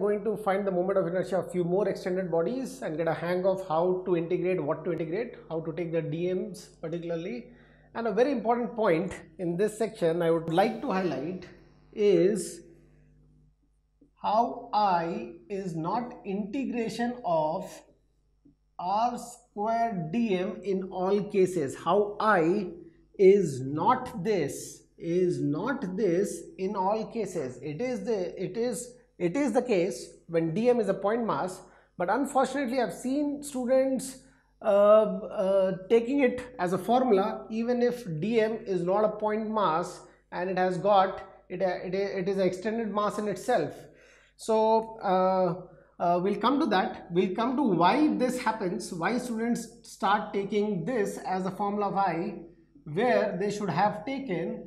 going to find the moment of inertia of few more extended bodies and get a hang of how to integrate, what to integrate, how to take the DMs particularly. And a very important point in this section I would like to highlight is how I is not integration of r square dm in all cases. How I is not this in all cases. It is the case when dm is a point mass, but unfortunately I've seen students taking it as a formula even if dm is not a point mass and it has got it is an extended mass in itself. So we'll come to that. We'll come to why this happens, why students start taking this as a formula of I, where they should have taken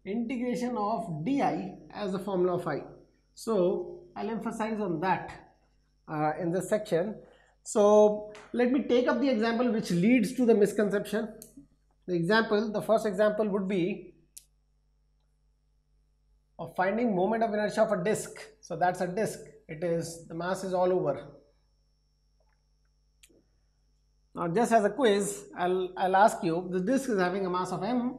integration of di as a formula of I. So I'll emphasize on that in this section. So let me take up the example which leads to the misconception. The first example would be of finding moment of inertia of a disk. So that's a disk. It is, the mass is all over. Now just as a quiz, I'll ask you, the disk is having a mass of m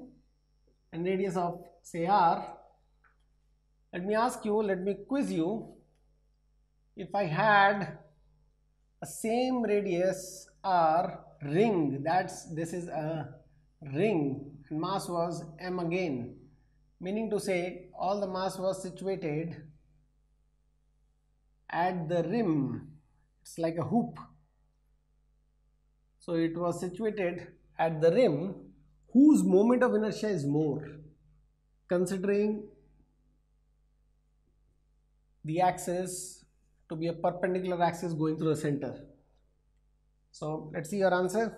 and radius of say r. Let me quiz you. If I had a same radius r ring, this is a ring and mass was m again, meaning to say all the mass was situated at the rim. It's like a hoop. So it was situated at the rim. Whose moment of inertia is more, considering the axis to be a perpendicular axis going through the center? So let's see your answer.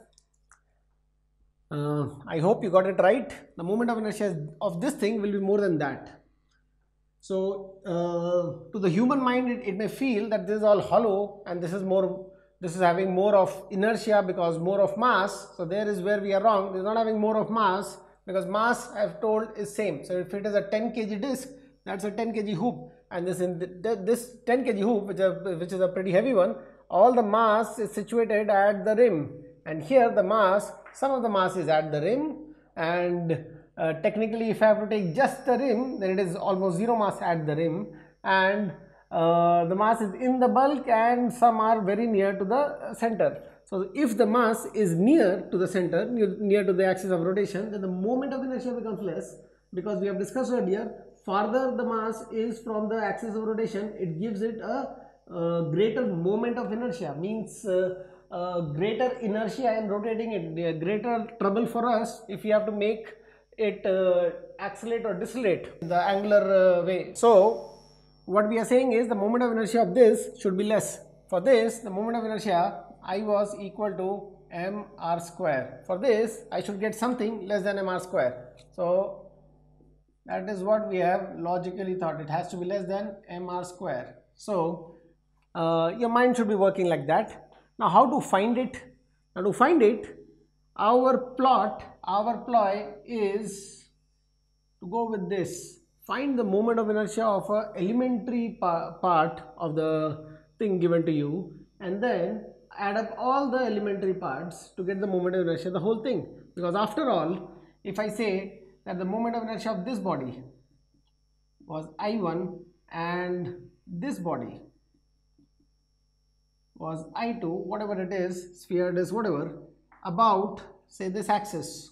I hope you got it right. The moment of inertia of this thing will be more than that. So to the human mind it may feel that this is all hollow and this is having more of inertia because more of mass. So there is where we are wrong. This is not having more of mass because mass I have told is same. So if it is a 10 kg disc, that's a 10 kg hoop, and this 10 kg hoop, which is a pretty heavy one, all the mass is situated at the rim, and here the mass, some of the mass is at the rim, and technically if I have to take just the rim, then it is almost zero mass at the rim, and the mass is in the bulk and some are very near to the center. So if the mass is near to the center, near to the axis of rotation, then the moment of inertia becomes less, because we have discussed earlier, farther the mass is from the axis of rotation, it gives it a greater moment of inertia, means greater inertia in rotating it, greater trouble for us if we have to make it accelerate or decelerate in the angular way. So what we are saying is the moment of inertia of this should be less. For this, the moment of inertia I was equal to mr square. For this, I should get something less than mr square. So that is what we have logically thought. It has to be less than mr square. So your mind should be working like that. Now how to find it? Now to find it, our ploy is to go with this. Find the moment of inertia of a elementary part of the thing given to you, and then add up all the elementary parts to get the moment of inertia, the whole thing. Because after all, if I say that the moment of inertia of this body was I1 and this body was I2, whatever it is, sphere disk, whatever, about say this axis,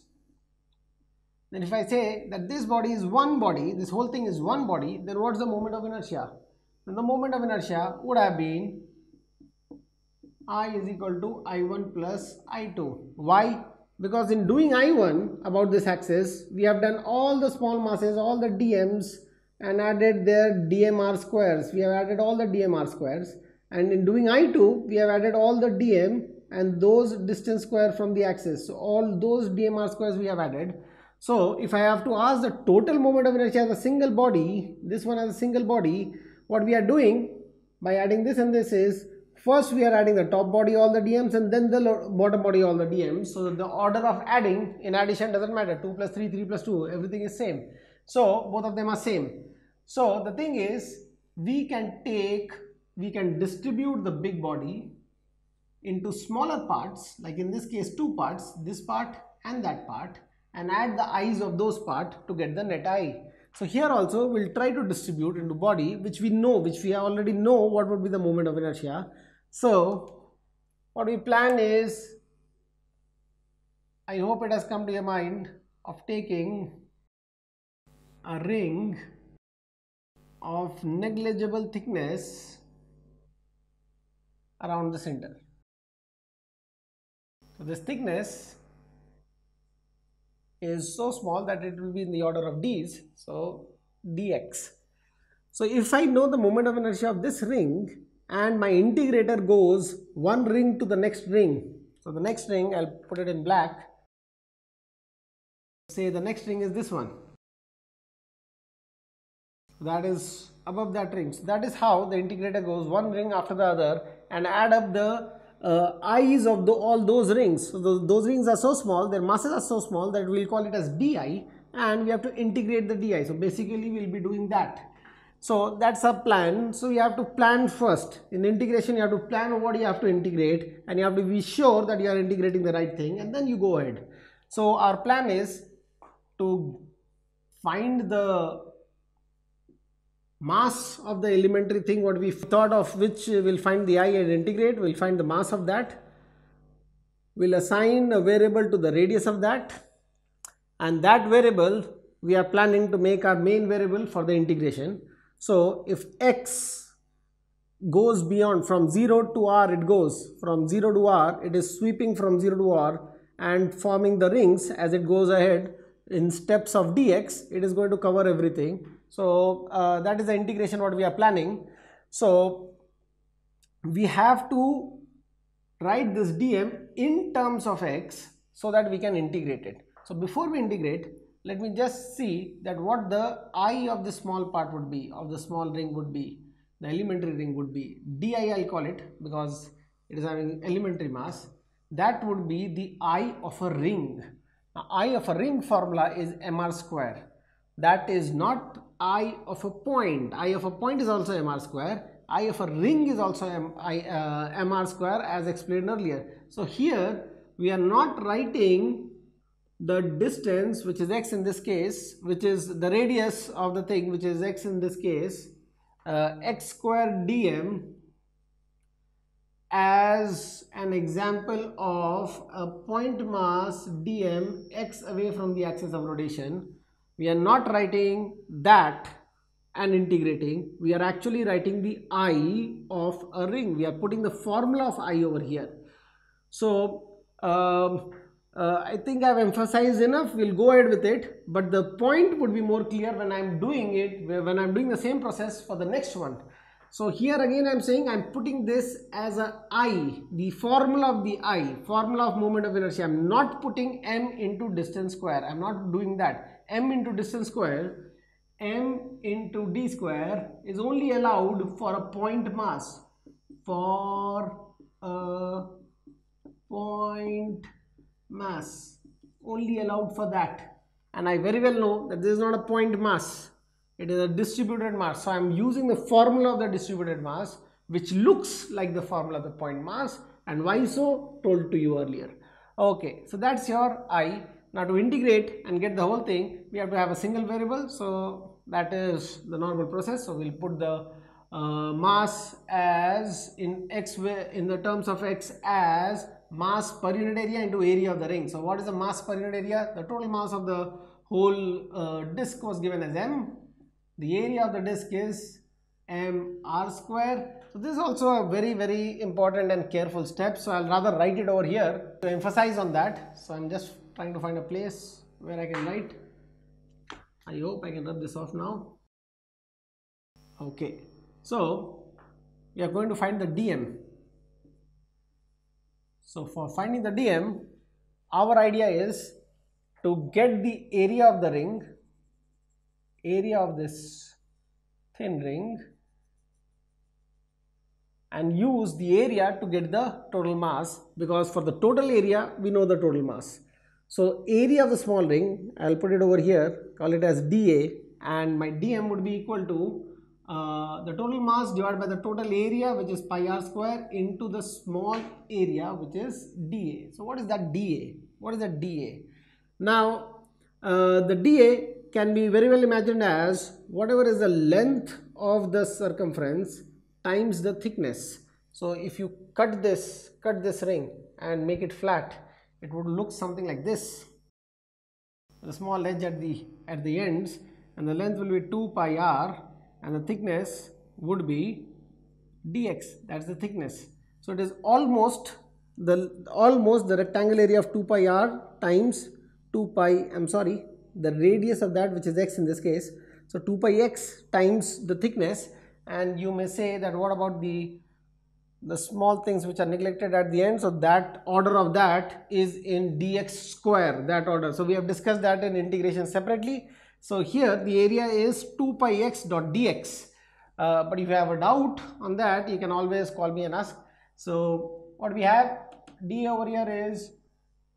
then if I say that this body is one body, this whole thing is one body, then what's the moment of inertia? Then the moment of inertia would have been I is equal to I1 plus I2. Why? Because in doing I1 about this axis, we have done all the small masses, all the DMs, and added their DMR squares. We have added all the DMR squares. And in doing I2, we have added all the DM and those distance square from the axis. So all those DMR squares we have added. So if I have to ask the total moment of inertia as a single body, this one as a single body, what we are doing by adding this and this is, first we are adding the top body all the DMs and then the bottom body all the DMs. So the order of adding in addition doesn't matter. 2 plus 3, 3 plus 2, everything is same. So both of them are same. So the thing is, we can take we can distribute the big body into smaller parts, like in this case 2 parts, this part and that part, and add the eyes of those parts to get the net eye. So here also we'll try to distribute into body which we know, which we already know what would be the moment of inertia. So what we plan is, I hope it has come to your mind, of taking a ring of negligible thickness around the center. So this thickness is so small that it will be in the order of d's, so dx. So if I know the moment of inertia of this ring and my integrator goes one ring to the next ring, so the next ring, I'll put it in black, say the next ring is this one, that is above that ring. So that is how the integrator goes one ring after the other and add up the eyes of all those rings. So those rings are so small, their masses are so small that we'll call it as di, and we have to integrate the di. So basically we'll be doing that. So that's our plan. So you have to plan first. In integration you have to plan what you have to integrate, and you have to be sure that you are integrating the right thing, and then you go ahead. So our plan is to find the mass of the elementary thing what we thought of, which will find the eye and integrate. We'll find the mass of that, we'll assign a variable to the radius of that, and that variable we are planning to make our main variable for the integration. So if x goes beyond, from 0 to r, it goes from 0 to r, it is sweeping from 0 to r and forming the rings as it goes ahead in steps of dx, it is going to cover everything. So that is the integration what we are planning. So we have to write this dm in terms of x so that we can integrate it. So before we integrate, let me just see that what the eye of the small part would be, of the small ring would be, the elementary ring would be di, I'll call it because it is having elementary mass. That would be the eye of a ring. Now, eye of a ring formula is mr square. That is not eye of a point. Eye of a point is also mr square. Eye of a ring is also mr square, as explained earlier. So here we are not writing the distance, which is x in this case, which is the radius of the thing, which is x in this case, x square dm, as an example of a point mass dm x away from the axis of rotation. We are not writing that and integrating. We are actually writing the eye of a ring. We are putting the formula of eye over here. So I think I've emphasized enough. We'll go ahead with it, but the point would be more clear when I'm doing it, when I'm doing the same process for the next one. So here again I'm saying I'm putting this as a I, the formula of the I, formula of moment of inertia. I'm not putting m into distance square. I'm not doing that. M into distance square, m into d square is only allowed for a point mass, for a point mass, only allowed for that. And I very well know that this is not a point mass. It is a distributed mass. So I am using the formula of the distributed mass, which looks like the formula of the point mass. And why so? Told to you earlier. Okay, so that's your I. Now to integrate and get the whole thing, we have to have a single variable. So that is the normal process. So we'll put the mass as in x, in the terms of x, as mass per unit area into area of the ring. So what is the mass per unit area? The total mass of the whole disk was given as m. The area of the disk is mr square. So this is also a very important and careful step. So I'll rather write it over here to emphasize on that. So I'm just trying to find a place where I can write. I hope I can rub this off now. Okay, so we are going to find the dm. So for finding the dm, our idea is to get the area of the ring, area of this thin ring, and use the area to get the total mass, because for the total area we know the total mass. So area of the small ring, I'll put it over here, call it as dA, and my dm would be equal to the total mass divided by the total area, which is pi r square, into the small area, which is dA. So what is that dA? What is that dA? Now the dA can be very well imagined as whatever is the length of the circumference times the thickness. So if you cut this ring and make it flat, it would look something like this. The small edge at the ends, and the length will be 2 pi r, and the thickness would be dx. That's the thickness. So it is almost the rectangle area of 2 pi r times 2 pi, the radius of that, which is x in this case. So 2 pi x times the thickness. And you may say that what about the small things which are neglected at the end? So that order of that is in dx square, that order. So we have discussed that in integration separately. So here the area is 2 pi x dot dx. But if you have a doubt on that, you can always call me and ask. So what we have, d over here is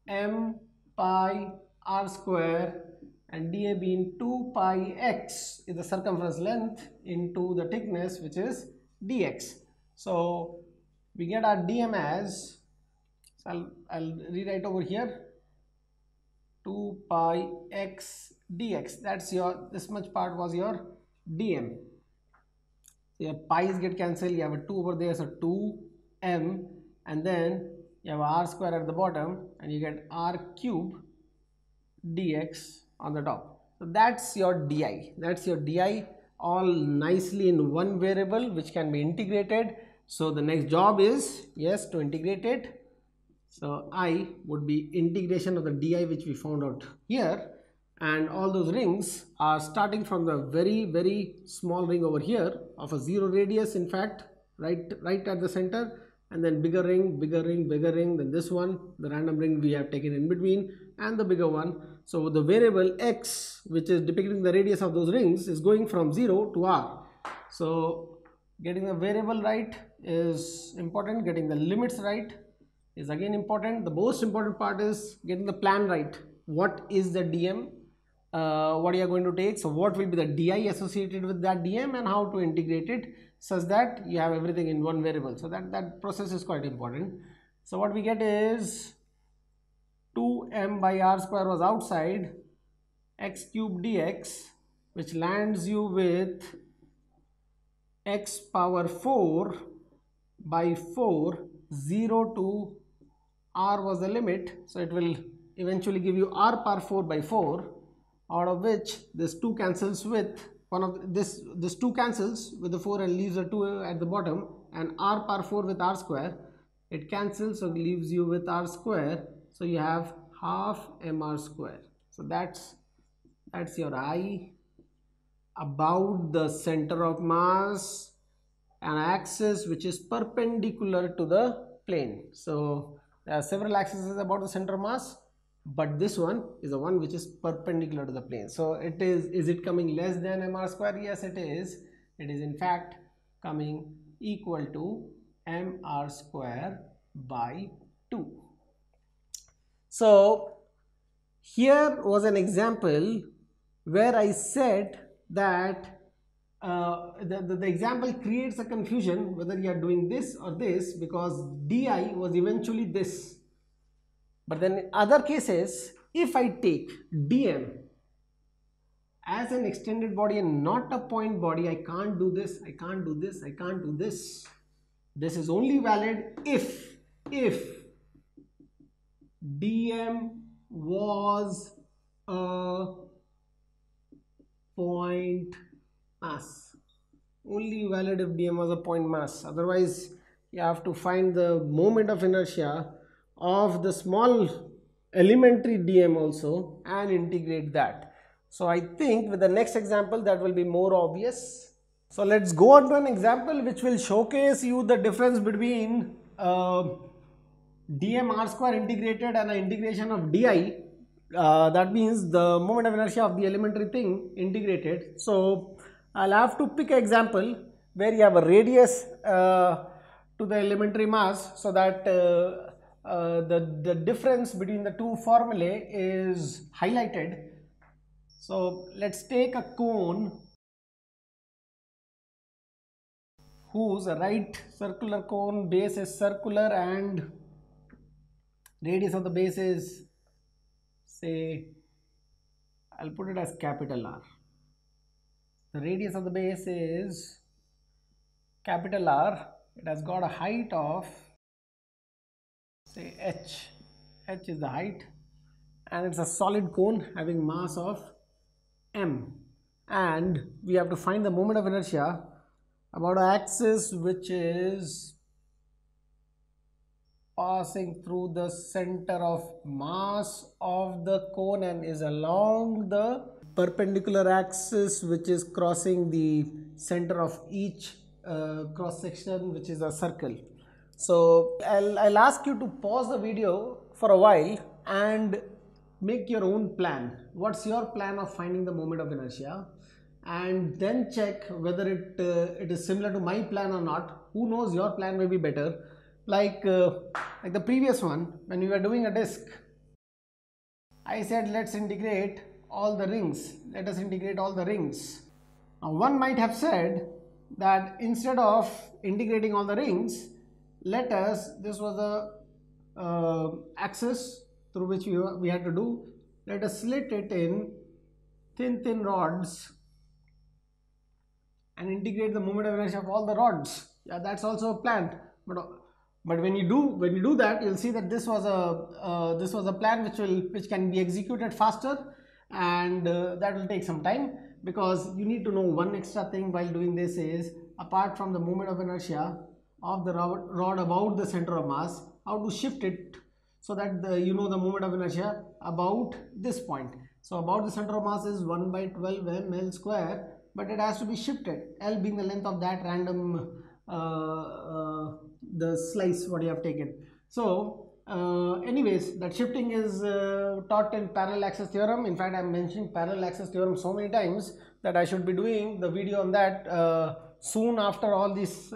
m pi r square, and dA being 2 pi x is the circumference length into the thickness, which is dx. So we get our dm as, so I'll rewrite over here, 2 pi x dx. That's your, this much part was your dm. So your pi's get cancelled, you have a 2 over there, so 2m, and then you have r square at the bottom, and you get r cube dx on the top. So that's your di. That's your di, all nicely in one variable which can be integrated. So the next job is, yes, to integrate it. So I would be integration of the di, which we found out here, and all those rings are starting from the very small ring over here of a 0 radius, in fact, right at the center, and then bigger ring, then this one, the random ring we have taken in between, and the bigger one. So the variable x, which is depicting the radius of those rings, is going from 0 to r. So getting the variable right is important, getting the limits right is again important. The most important part is getting the plan right. What is the dm? What you are going to take? So what will be the di associated with that dm, and how to integrate it such that you have everything in one variable. So that process is quite important. So what we get is 2m by r square was outside, x cube dx, which lands you with x power 4 by 4, 0 to r was the limit, so it will eventually give you r power 4 by 4, out of which this 2 cancels with one of this 2 cancels with the 4 and leaves a 2 at the bottom, and r power 4 with r square, it cancels, so it leaves you with r square. So you have half mr square. So that's your I about the center of mass, an axis which is perpendicular to the plane. So there are several axes about the center of mass, but this one is the one which is perpendicular to the plane. So it is it coming less than mr square? Yes, it is. It is in fact coming equal to mr square by 2. So here was an example where I said that the example creates a confusion whether you are doing this or this, because di was eventually this. But then in other cases, if I take dm as an extended body and not a point body, I can't do this, I can't do this, I can't do this. This is only valid if dm was a point mass. Only valid if dm was a point mass. Otherwise, you have to find the moment of inertia of the small elementary dm also and integrate that. So I think with the next example that will be more obvious. So let's go on to an example which will showcase you the difference between dm r square integrated and an integration of di. That means the moment of inertia of the elementary thing integrated. So I'll have to pick an example where you have a radius to the elementary mass, so that the difference between the two formulae is highlighted. So let's take a cone whose right circular cone base is circular and radius of the base is, say, I'll put it as capital R. The radius of the base is capital R. It has got a height of, say, h. H is the height, and it's a solid cone having mass of m. And we have to find the moment of inertia about an axis which is passing through the center of mass of the cone and is along the perpendicular axis which is crossing the center of each cross section, which is a circle. So I'll ask you to pause the video for a while and make your own plan. What's your plan of finding the moment of inertia? And then check whether it is similar to my plan or not. Who knows, your plan may be better. Like the previous one, when we were doing a disk, I said let's integrate all the rings. Let us integrate all the rings. Now one might have said that instead of integrating all the rings, this was the axis through which we had to do, let us slit it in thin rods and integrate the moment of inertia of all the rods. Yeah, that's also a plan. But when you do that, you'll see that this was a plan which can be executed faster, and that will take some time, because you need to know one extra thing while doing this is, apart from the moment of inertia of the rod about the center of mass, how to shift it so that you know the moment of inertia about this point. So about the center of mass is 1 by 12 ml square, but it has to be shifted, L being the length of that random the slice what you have taken. So anyways, that shifting is taught in parallel axis theorem. In fact, I'm mentioning parallel axis theorem so many times that I should be doing the video on that soon after all this,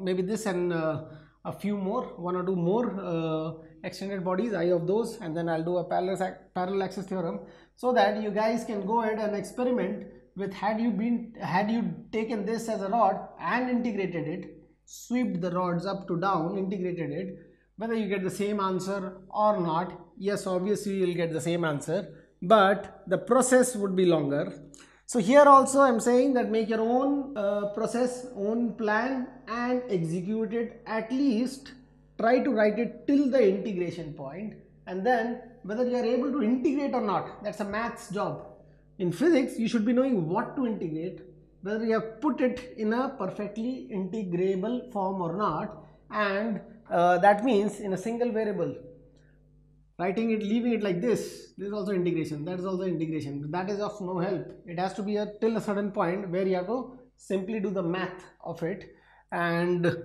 maybe this and a few more, one or two more extended bodies, I of those, and then I'll do a parallel axis theorem, so that you guys can go ahead and experiment with, had you taken this as a rod and integrated it, swept the rods up to down, integrated it, whether you get the same answer or not. Yes, obviously you'll get the same answer, but the process would be longer. So here also I'm saying that make your own process, own plan, and execute it. At least try to write it till the integration point, and then whether you are able to integrate or not, that's a maths job. In physics, you should be knowing what to integrate, whether you have put it in a perfectly integrable form or not, and that means in a single variable. Writing it, leaving it like this is also integration, that is also integration, but that is of no help. It has to be till a certain point where you have to simply do the math of it, and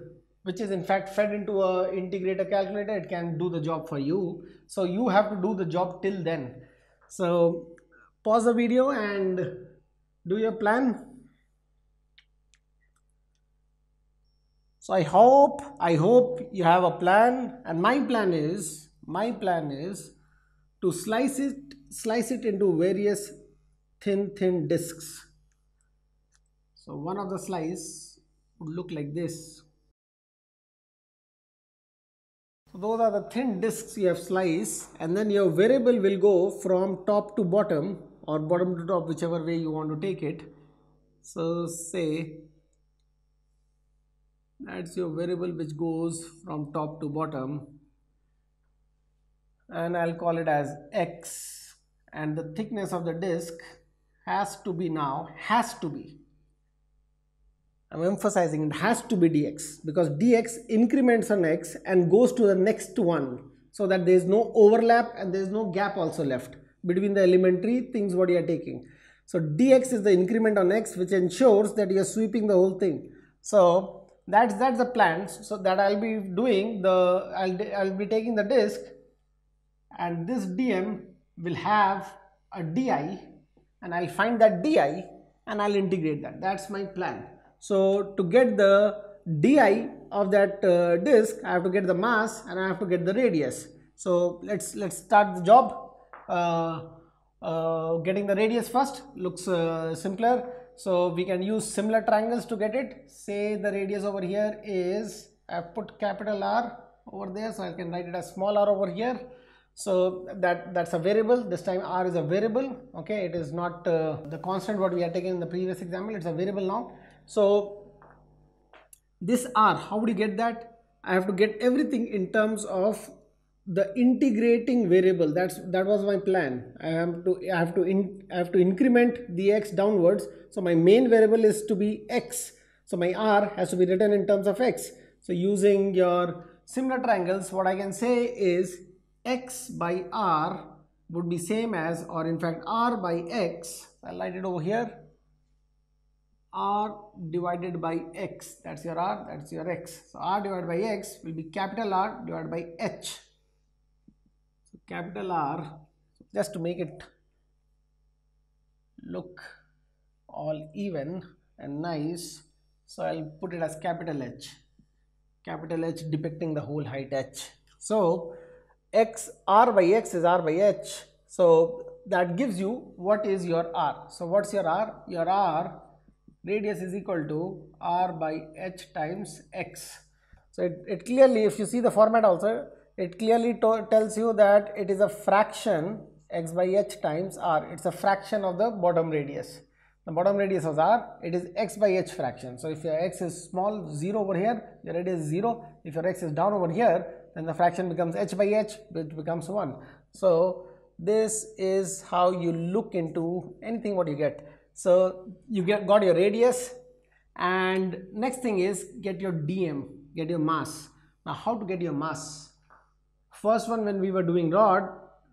which is in fact fed into a integrator calculator. It can do the job for you, so you have to do the job till then. So pause the video and do your plan. So I hope you have a plan, and my plan is to slice it into various thin discs. So one of the slice would look like this. So those are the thin discs you have sliced, and then your variable will go from top to bottom, or bottom to top, whichever way you want to take it. So say that's your variable which goes from top to bottom, and I'll call it as x, and the thickness of the disc has to be, I'm emphasizing it has to be dx, because dx increments on x and goes to the next one, so that there is no overlap and there is no gap also left between the elementary things what you are taking. So dx is the increment on x, which ensures that you are sweeping the whole thing. So that's the plan. So that I'll be doing I'll be taking the disc, and this dm will have a di, and I'll find that di and I'll integrate that. That's my plan. So to get the di of that disc, I have to get the mass and I have to get the radius. So let's start the job. Getting the radius first looks simpler. So we can use similar triangles to get it. Say the radius over here is, I've put capital R over there, so I can write it as small r over here. So that's a variable. This time r is a variable. Okay, it is not the constant what we had taken in the previous example. It's a variable now. So this r, how would you get that? I have to get everything in terms of the integrating variable. That was my plan. I have to increment the x downwards. So my main variable is to be x. So my r has to be written in terms of x. So using your similar triangles, what I can say is x by r would be same as, or in fact r by x. I'll write it over here. R divided by x, that's your r, that's your x. So r divided by x will be capital R divided by h. So capital R, just to make it look all even and nice, so I'll put it as capital H depicting the whole height h. So x, r by x is r by h. So that gives you what is your r. So what's your r? Your r radius is equal to r by h times x. So it clearly, if you see the format also, it clearly tells you that it is a fraction, x by h times r. It's a fraction of the bottom radius. The bottom radius of r, it is x by h fraction. So if your x is small, 0 over here, your radius is 0. If your x is down over here, then the fraction becomes h by h, which becomes 1. So this is how you look into anything what you get. So you got your radius, and next thing is get your dm, get your mass. Now how to get your mass? First one, when we were doing rod,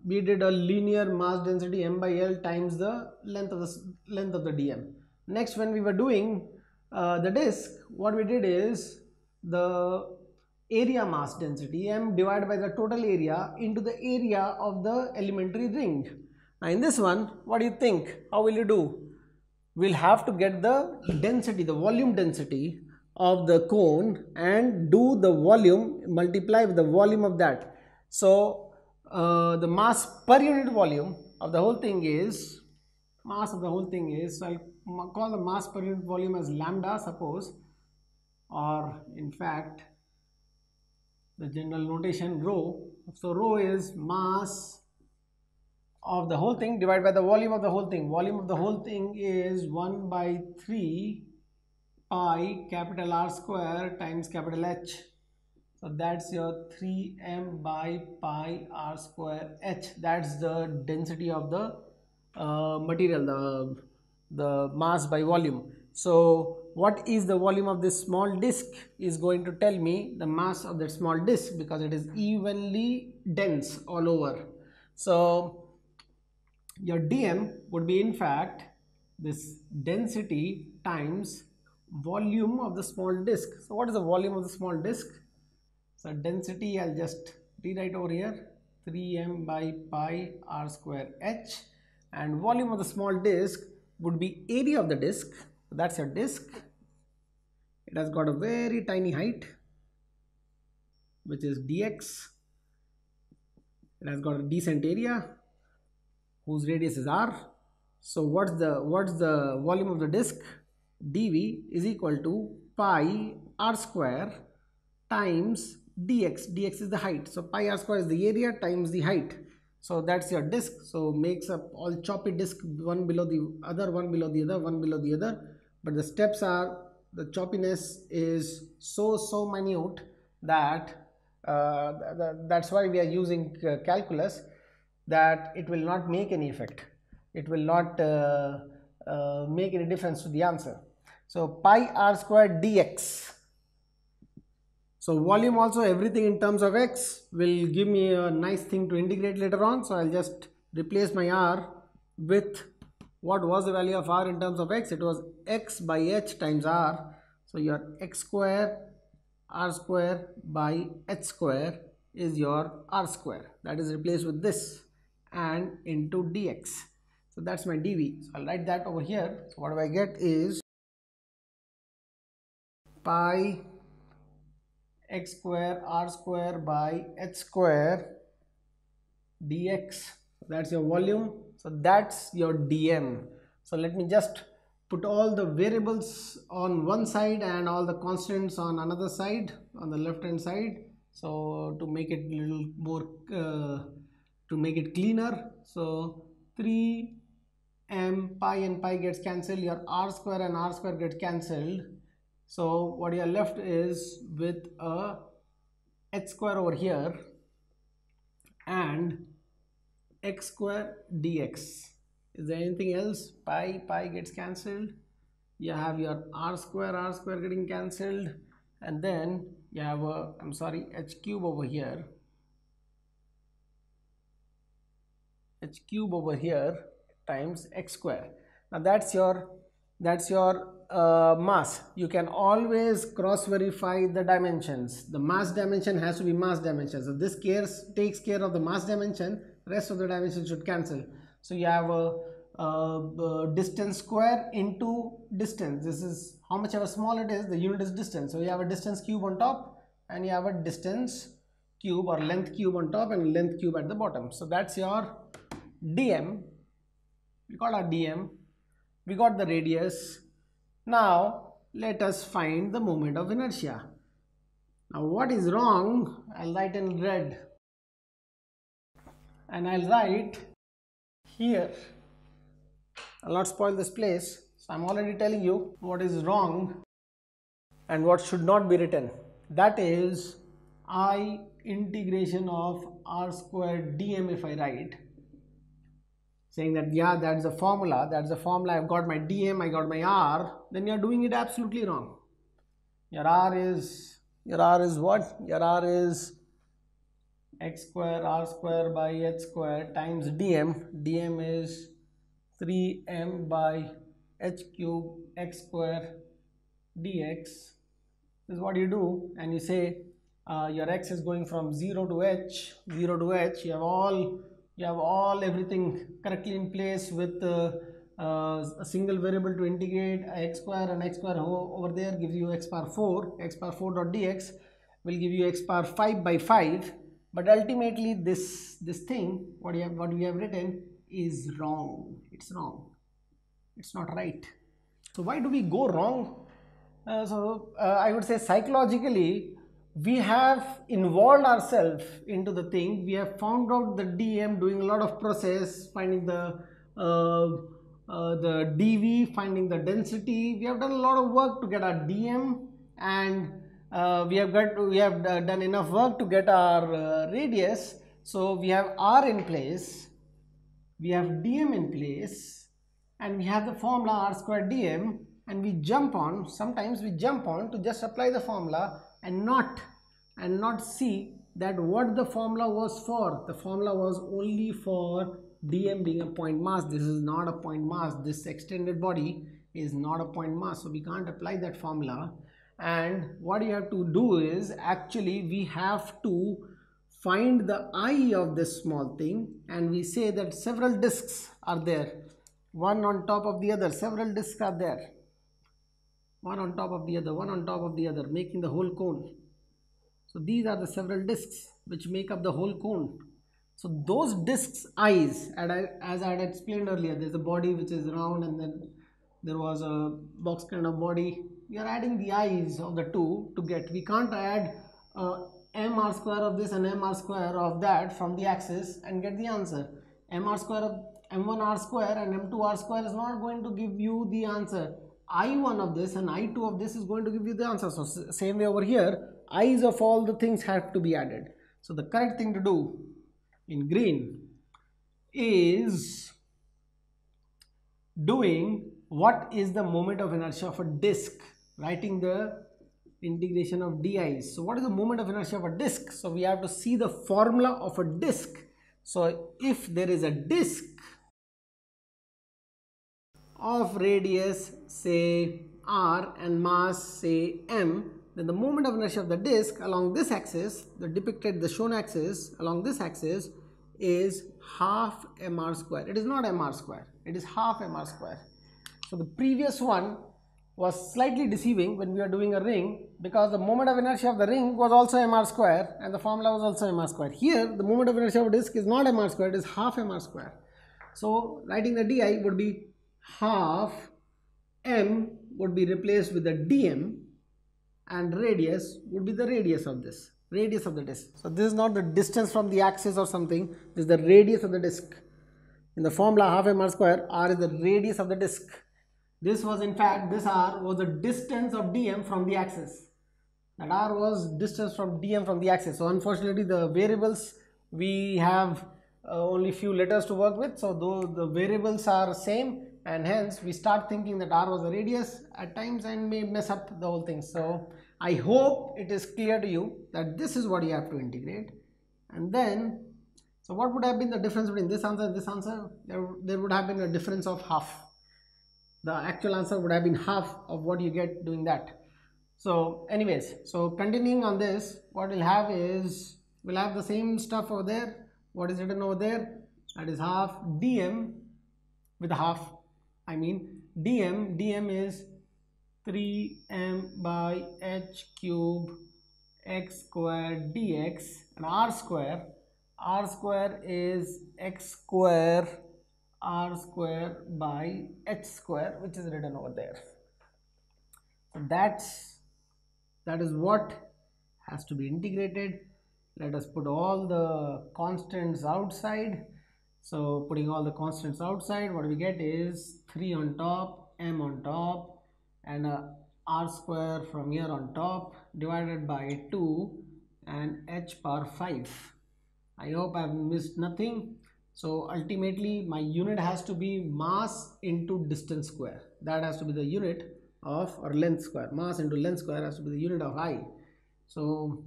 we did a linear mass density m by l times the length of the dm. Next, when we were doing the disk, what we did is the area mass density m divided by the total area into the area of the elementary ring. Now in this one, what do you think? How will you do? We'll have to get the density, the volume density of the cone, and do the volume, multiply with the volume of that. So the mass per unit volume of the whole thing is, so I'll call the mass per unit volume as lambda, suppose, or in fact the general notation rho. So rho is mass of the whole thing divided by the volume of the whole thing. Volume of the whole thing is 1 by 3 pi capital R square times capital H. So that's your 3m by pi R square H. That's the density of the material, the mass by volume. So what is the volume of this small disk is going to tell me the mass of that small disk, because it is evenly dense all over. So your dm would be in fact this density times volume of the small disk. So what is the volume of the small disk? So density, I'll just rewrite over here, 3m by pi R square H, and volume of the small disk would be area of the disk. So that's your disk. It has got a very tiny height, which is dx. It has got a decent area whose radius is r. So what's the volume of the disk? dv is equal to pi r square times dx. Dx is the height. So pi r square is the area times the height. So that's your disk. So makes up all choppy disk, one below the other, one below the other, one below the other. But the steps are, the choppiness is so minute that that's why we are using calculus, that it will not make any effect. It will not make any difference to the answer. So pi r square dx. So volume also, everything in terms of x will give me a nice thing to integrate later on. So I'll just replace my r with what was the value of r in terms of x. It was x by h times r. So your x square r square by h square is your r square. That is replaced with this and into dx. So that's my dv. So I'll write that over here. So what do I get is pi x square r square by h square dx. That's your volume. So that's your dm. So let me just put all the variables on one side and all the constants on another side, on the left hand side. So to make it little more to make it cleaner, so 3m pi and pi gets cancelled, your r square and r square get cancelled. So what you are left is with a h square over here and x square dx. Is there anything else? Pi gets cancelled. You have your r square getting cancelled, and then you have a, I'm sorry, h cube over here. H cube over here times x square. Now that's your mass. You can always cross verify the dimensions. The mass dimension has to be mass dimension. So this takes care of the mass dimension. Rest of the dimensions should cancel. So you have a distance square into distance. This is how much ever small it is, the unit is distance. So you have a distance cube on top and you have a distance cube or length cube on top and length cube at the bottom. So that's your dm. We got our dm, we got the radius. Now let us find the moment of inertia. Now what is wrong? I'll write in red and I'll write here. I'll not spoil this place. So I'm already telling you what is wrong and what should not be written. That is I integration of r squared dm. If I write saying that yeah, that's the formula, I've got my dm, I got my r, then you're doing it absolutely wrong. Your r is what? Your r is x square r square by h square times dm. Dm is 3m by h cube x square dx. This is what you do, and you say your x is going from 0 to h. You have everything correctly in place with a single variable to integrate. X square and x square over there gives you x power 4. X power 4 dot dx will give you x power 5 by 5. But ultimately this thing, what we have written is wrong. It's wrong. It's not right. So why do we go wrong? I would say psychologically we have involved ourselves into the thing. We have found out the dm, doing a lot of process, finding the dv, finding the density. We have done a lot of work to get our dm, and we have done enough work to get our radius. So we have r in place, we have dm in place, and we have the formula r square dm, and sometimes we jump on to just apply the formula and not see that what the formula was for. The formula was only for dm being a point mass. This is not a point mass. This extended body is not a point mass, so we can't apply that formula. And what you have to do is, actually we have to find the I of this small thing, and we say that several disks are there, one on top of the other. Several disks are there, one on top of the other, one on top of the other, making the whole cone. So these are the several disks which make up the whole cone. So those disks eyes, as I had explained earlier, there's a body which is round, and then there was a box kind of body. We are adding the eyes of the two to get. We can't add mr square of this and mr square of that from the axis and get the answer. Mr square of m1r square and m2r square is not going to give you the answer. I1 of this and I2 of this is going to give you the answer. So same way over here, eyes of all the things have to be added. So the correct thing to do in green is doing what is the moment of inertia of a disk, writing the integration of di's. So what is the moment of inertia of a disk? So we have to see the formula of a disk. So if there is a disk of radius say r and mass say m, then the moment of inertia of the disk along this axis, the shown axis along this axis, is half mr square. It is not mr square, it is half mr square. So the previous one was slightly deceiving when we are doing a ring, because the moment of inertia of the ring was also mr square and the formula was also mr square. Here the moment of inertia of a disk is not mr square, it is half mr square. So writing the di would be half m would be replaced with the dm, and radius would be the radius of this, radius of the disk. So this is not the distance from the axis or something, this is the radius of the disk. In the formula half m r square, r is the radius of the disk. This was in fact, this r was the distance of dm from the axis. That r was distance from dm from the axis. So unfortunately the variables, we have only few letters to work with, so though the variables are same, and hence we start thinking that r was the radius at times and may mess up the whole thing. So I hope it is clear to you that this is what you have to integrate. And then, so what would have been the difference between this answer and this answer? There would have been a difference of half. The actual answer would have been half of what you get doing that. So anyways, so continuing on this, what we'll have is, we'll have the same stuff over there. What is written over there? That is half dm with a half, I mean dm is 3m by h cube x square dx, and r square is x square r square by h square, which is written over there. So that is what has to be integrated. Let us put all the constants outside. So putting all the constants outside, what we get is 3 on top, m on top, and r square from here on top, divided by 2 and h power 5. I hope I have missed nothing. So ultimately my unit has to be mass into distance square. That has to be the unit of, or length square. Mass into length square has to be the unit of I. So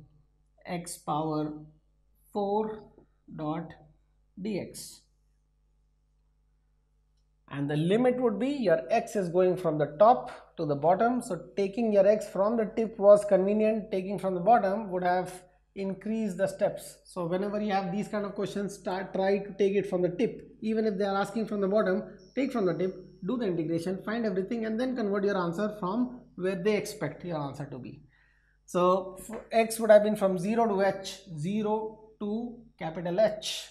x power 4 dot dx. And the limit would be, your x is going from the top to the bottom. So taking your x from the tip was convenient. Taking from the bottom would have increased the steps. So whenever you have these kind of questions, try to take it from the tip. Even if they are asking from the bottom, take from the tip, do the integration, find everything, and then convert your answer from where they expect your answer to be. So x would have been from 0 to h, 0 to capital H.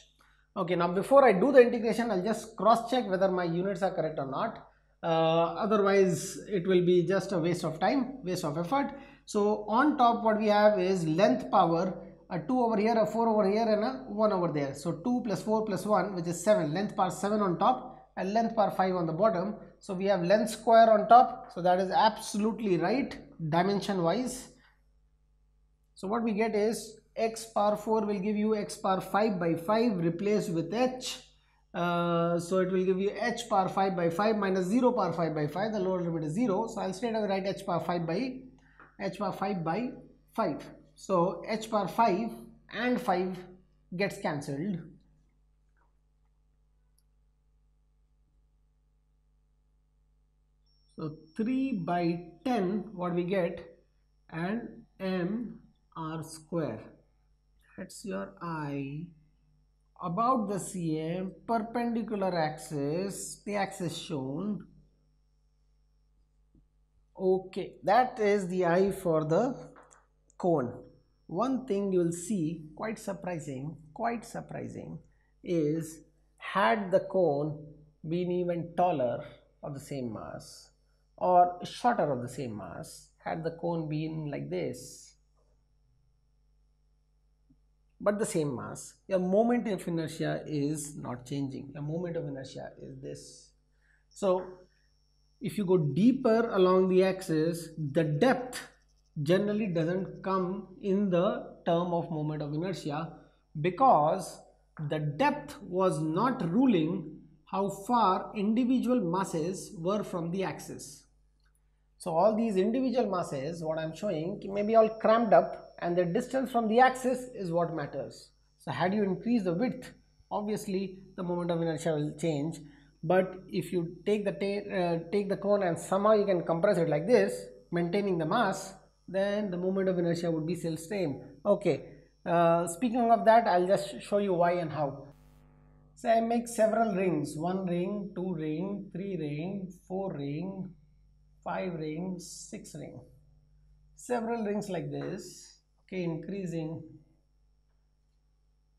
Okay, now before I do the integration, I'll just cross check whether my units are correct or not. Otherwise it will be just a waste of time, waste of effort. So on top what we have is length power, a 2 over here, a 4 over here, and a 1 over there. So 2 plus 4 plus 1, which is 7. Length power 7 on top and length power 5 on the bottom. So we have length square on top. So that is absolutely right dimension wise. So what we get is x power 4 will give you x power 5 by 5 replaced with h. So it will give you h power 5 by 5 minus 0 power 5 by 5. The lower limit is 0. So I'll straight away write h power 5 by 5. So h power 5 and 5 gets cancelled. So 3 by 10 what we get, and m r square. That's your I. About the CM, perpendicular axis, the axis shown. Okay, that is the I for the cone. One thing you will see, quite surprising, is had the cone been even taller of the same mass or shorter of the same mass, had the cone been like this but the same mass, your moment of inertia is not changing. Your moment of inertia is this. So if you go deeper along the axis, the depth generally doesn't come in the term of moment of inertia, because the depth was not ruling how far individual masses were from the axis. So all these individual masses, what I'm showing, may be all cramped up, and the distance from the axis is what matters. So had you increased the width, obviously the moment of inertia will change. But if you take the cone and somehow you can compress it like this, maintaining the mass, then the moment of inertia would be still same. Okay, speaking of that, I'll just show you why and how. So I make several rings, 1 ring, 2 ring, 3 ring, 4 ring, 5 rings, 6 ring, several rings like this, okay, increasing,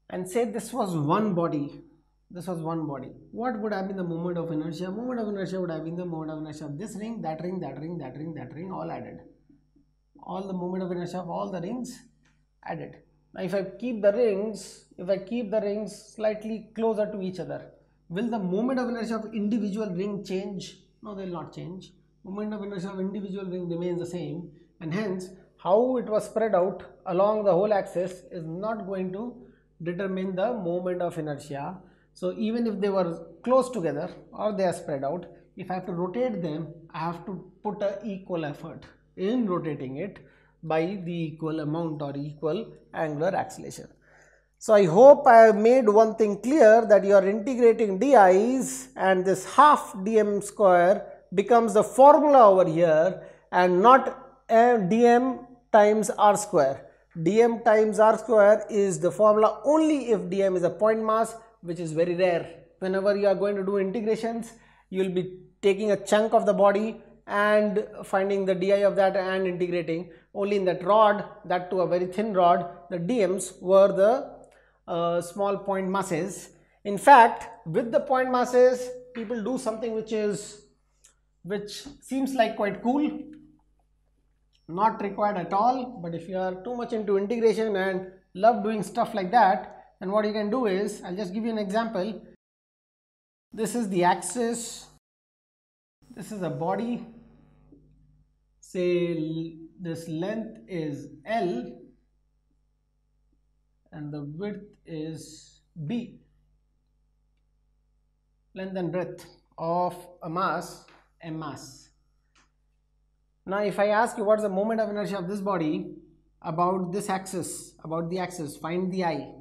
and say this was one body. This was one body. What would have been the moment of inertia? Moment of inertia would have been the moment of inertia of this ring, that ring, that ring, that ring, that ring, all added. All the moment of inertia of all the rings added. Now if I keep the rings slightly closer to each other, will the moment of inertia of individual ring change? No, they will not change. Moment of inertia of individual ring remains the same, and hence how it was spread out along the whole axis is not going to determine the moment of inertia. So even if they were close together or they are spread out, if I have to rotate them, I have to put an equal effort in rotating it by the equal amount or equal angular acceleration. So I hope I have made one thing clear, that you are integrating di's and this half dm square becomes the formula over here and not dm times r square. Dm times r square is the formula only if dm is a point mass, which is very rare. Whenever you are going to do integrations, you will be taking a chunk of the body and finding the di of that and integrating. Only in that rod, that to a very thin rod, the dm's were the small point masses. In fact, with the point masses, people do something which seems like quite cool, not required at all. But if you are too much into integration and love doing stuff like that, then what you can do is, I'll just give you an example. This is the axis, this is a body, say this length is L and the width is B, length and breadth of a mass, M mass. Now if I ask you what's the moment of inertia of this body about this axis, about the axis, find the I.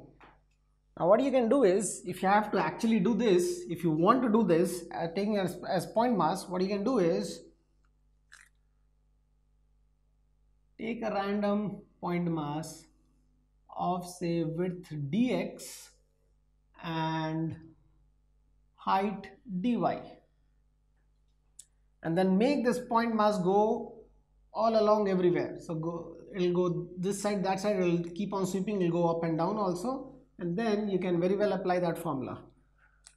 Now what you can do is, if you have to actually do this, if you want to do this taking as point mass, what you can do is take a random point mass of say width dx and height dy, and then make this point mass go all along everywhere. So it'll go this side, that side, it'll keep on sweeping, it'll go up and down also, and then you can very well apply that formula.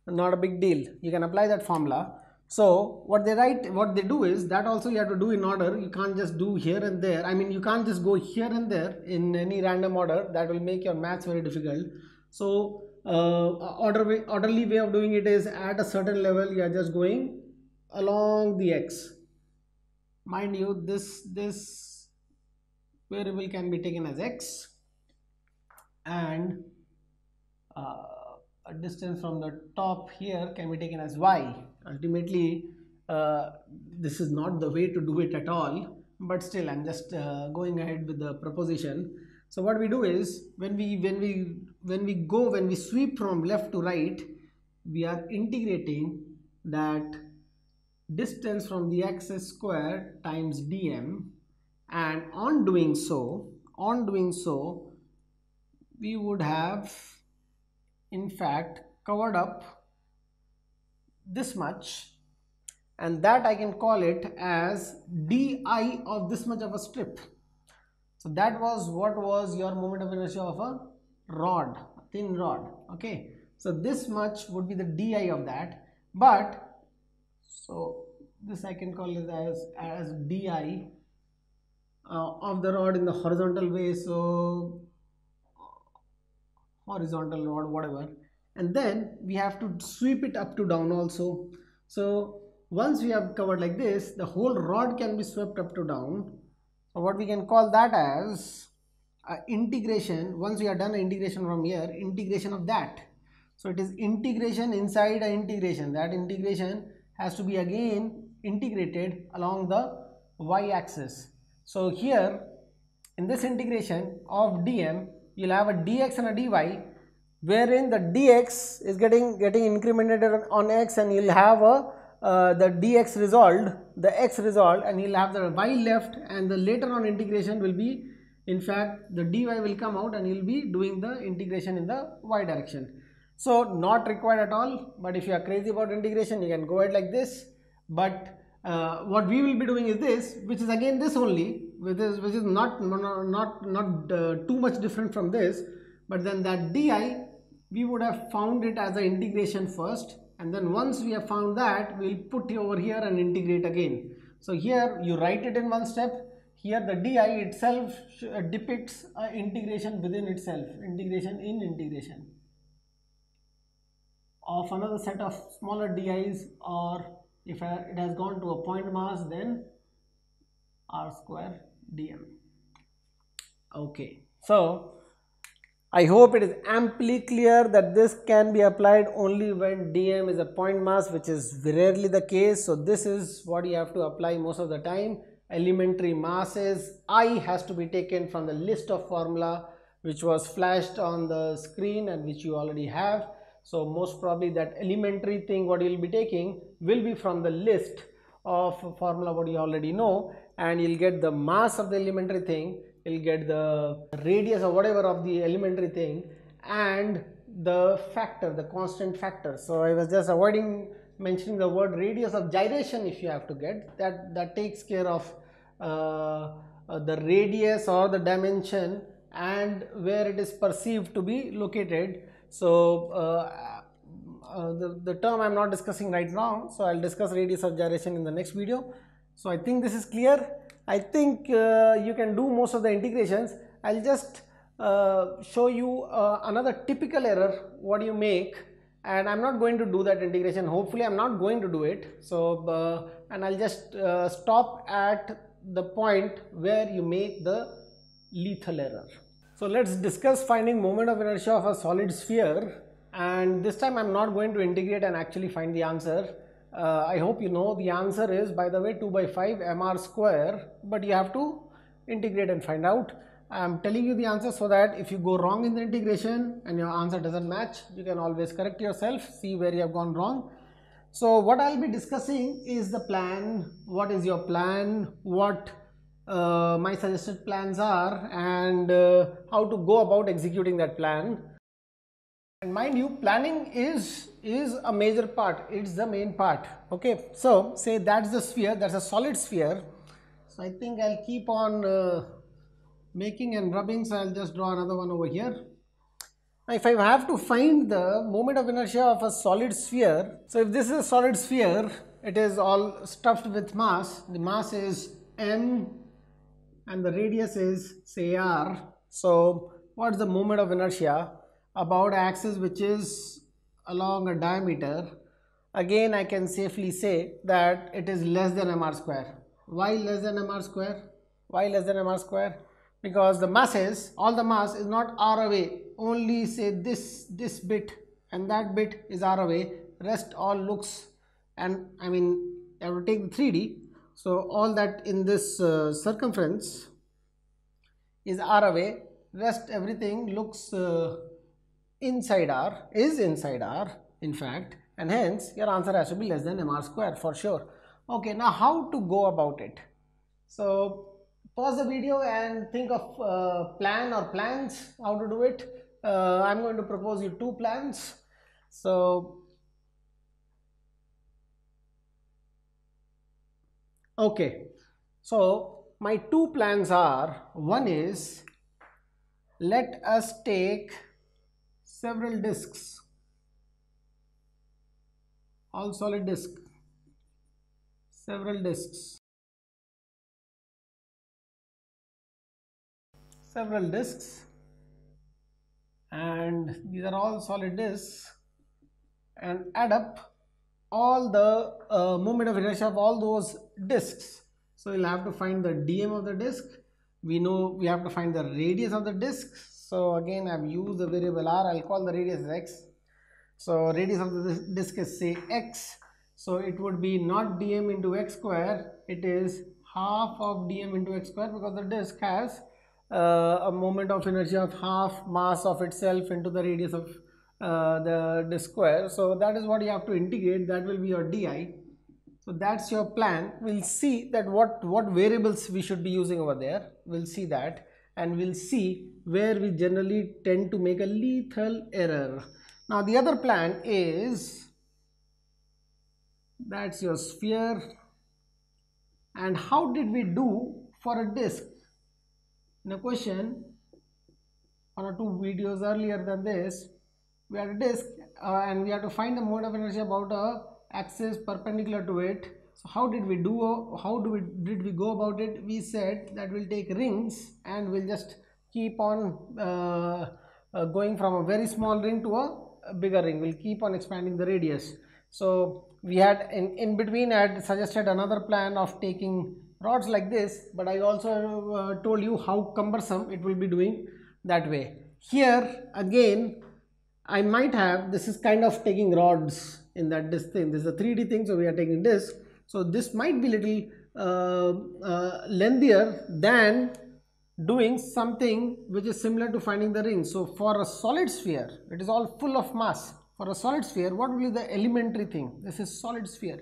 Not a big deal, you can apply that formula. So what they do is, that also you have to do in order. You can't just do here and there. I mean, you can't just go here and there in any random order. That will make your maths very difficult. So orderly way of doing it is, at a certain level you are just going along the x. Mind you, this variable can be taken as x, and a distance from the top here can be taken as y. Ultimately, this is not the way to do it at all, but still I'm just going ahead with the proposition. So what we do is, when we sweep from left to right, we are integrating that distance from the axis square times dm, and on doing so we would have in fact covered up this much, and that I can call it as di of this much of a strip. So that was what was your moment of inertia of a rod, a thin rod. Okay, so this much would be the di of that, but so this I can call it as di of the rod in the horizontal way, so horizontal rod, whatever, and then we have to sweep it up to down also. So once we have covered like this, the whole rod can be swept up to down. So what we can call that as integration. Once we have done an integration from here, integration of that. So it is integration inside an integration. That integration has to be again integrated along the y-axis. So here in this integration of dm, you'll have a dx and a dy, wherein the dx is getting incremented on x, and you'll have the dx resolved, the x resolved, and you'll have the y left, and the later on integration will be, in fact the dy will come out and you'll be doing the integration in the y direction. So not required at all, but if you are crazy about integration, you can go ahead like this. But what we will be doing is this, which is again this only, which is not too much different from this, but then that di we would have found it as an integration first, and then once we have found that, we'll put it over here and integrate again. So here you write it in one step. Here the di itself depicts an integration within itself, integration in integration of another set of smaller di's, or if it has gone to a point mass, then r square dm. Okay, so I hope it is amply clear that this can be applied only when dm is a point mass, which is rarely the case. So this is what you have to apply most of the time. Elementary masses I has to be taken from the list of formula which was flashed on the screen and which you already have. So most probably that elementary thing what you will be taking will be from the list of formula what you already know, and you'll get the mass of the elementary thing, you'll get the radius or whatever of the elementary thing, and the factor, the constant factor. So I was just avoiding mentioning the word radius of gyration. If you have to get that takes care of the radius or the dimension and where it is perceived to be located. So the term I'm not discussing right now, so I'll discuss radius of gyration in the next video. So I think this is clear. I think you can do most of the integrations. I'll just show you another typical error what you make, and I'm not going to do that integration. Hopefully I'm not going to do it. So and I'll just stop at the point where you make the lethal error. So let's discuss finding moment of inertia of a solid sphere, and this time I'm not going to integrate and actually find the answer. I hope you know the answer is, by the way, 2 by 5 mr square, but you have to integrate and find out. I'm telling you the answer so that if you go wrong in the integration and your answer doesn't match, you can always correct yourself, see where you have gone wrong. So what I'll be discussing is the plan. What is your plan? What my suggested plans are, and how to go about executing that plan. And mind you, planning is a major part. It's the main part. Okay, so say that's the sphere, that's a solid sphere. So I think I'll keep on making and rubbing, so I'll just draw another one over here. Now if I have to find the moment of inertia of a solid sphere, so if this is a solid sphere, it is all stuffed with mass. The mass is m and the radius is, say, r. So what's the moment of inertia about axis which is along a diameter? Again, I can safely say that it is less than mr square. Why less than mr square? Why less than mr square? Because the masses, all the mass is not r away, only say this bit and that bit is r away, rest all looks, and I mean I have to take the 3D. So all that in this circumference is r away, rest everything looks inside r, is inside r in fact, and hence your answer has to be less than mr square for sure. Okay, now how to go about it? So pause the video and think of plan or plans how to do it. I'm going to propose you two plans. So okay, so my two plans are, one is, let us take several disks, all solid disk, several disks, and these are all solid disks, and add up all the moment of inertia of all those disks. So we'll have to find the dm of the disk. We know we have to find the radius of the disk. So again, I've used the variable r. I'll call the radius as x. So radius of the disk is, say, x. So it would be not dm into x square, it is half of dm into x square, because the disk has a moment of inertia of half mass of itself into the radius of the disk square. So that is what you have to integrate. That will be your di. So that's your plan. We'll see that what variables we should be using over there. We'll see that, and we'll see where we generally tend to make a lethal error. Now the other plan is, that's your sphere. And how did we do for a disk? In a question, one or two videos earlier than this, we have a disk, and we have to find the moment of inertia about a axis perpendicular to it. So how did we do, did we go about it? We said that we'll take rings and we'll just keep on going from a very small ring to a bigger ring. We'll keep on expanding the radius. So we had in between, I had suggested another plan of taking rods like this, but I also told you how cumbersome it will be doing that way. Here again, I might have, this is kind of taking rods in that this thing. This is a 3D thing, so we are taking this. So this might be little lengthier than doing something which is similar to finding the ring. So for a solid sphere, it is all full of mass. For a solid sphere, what will be the elementary thing? This is solid sphere.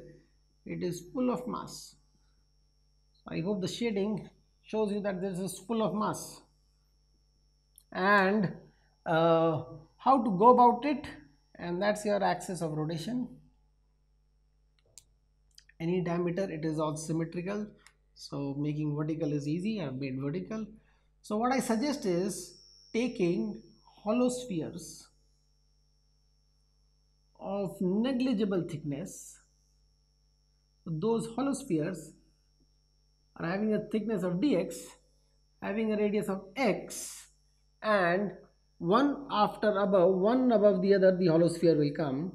It is full of mass. I hope the shading shows you that this is full of mass. And how to go about it, and that's your axis of rotation. Any diameter, it is all symmetrical, so making vertical is easy. I've made vertical. So what I suggest is taking hollow spheres of negligible thickness. Those hollow spheres are having a thickness of dx, having a radius of x, and one above the other, the hollow sphere will come,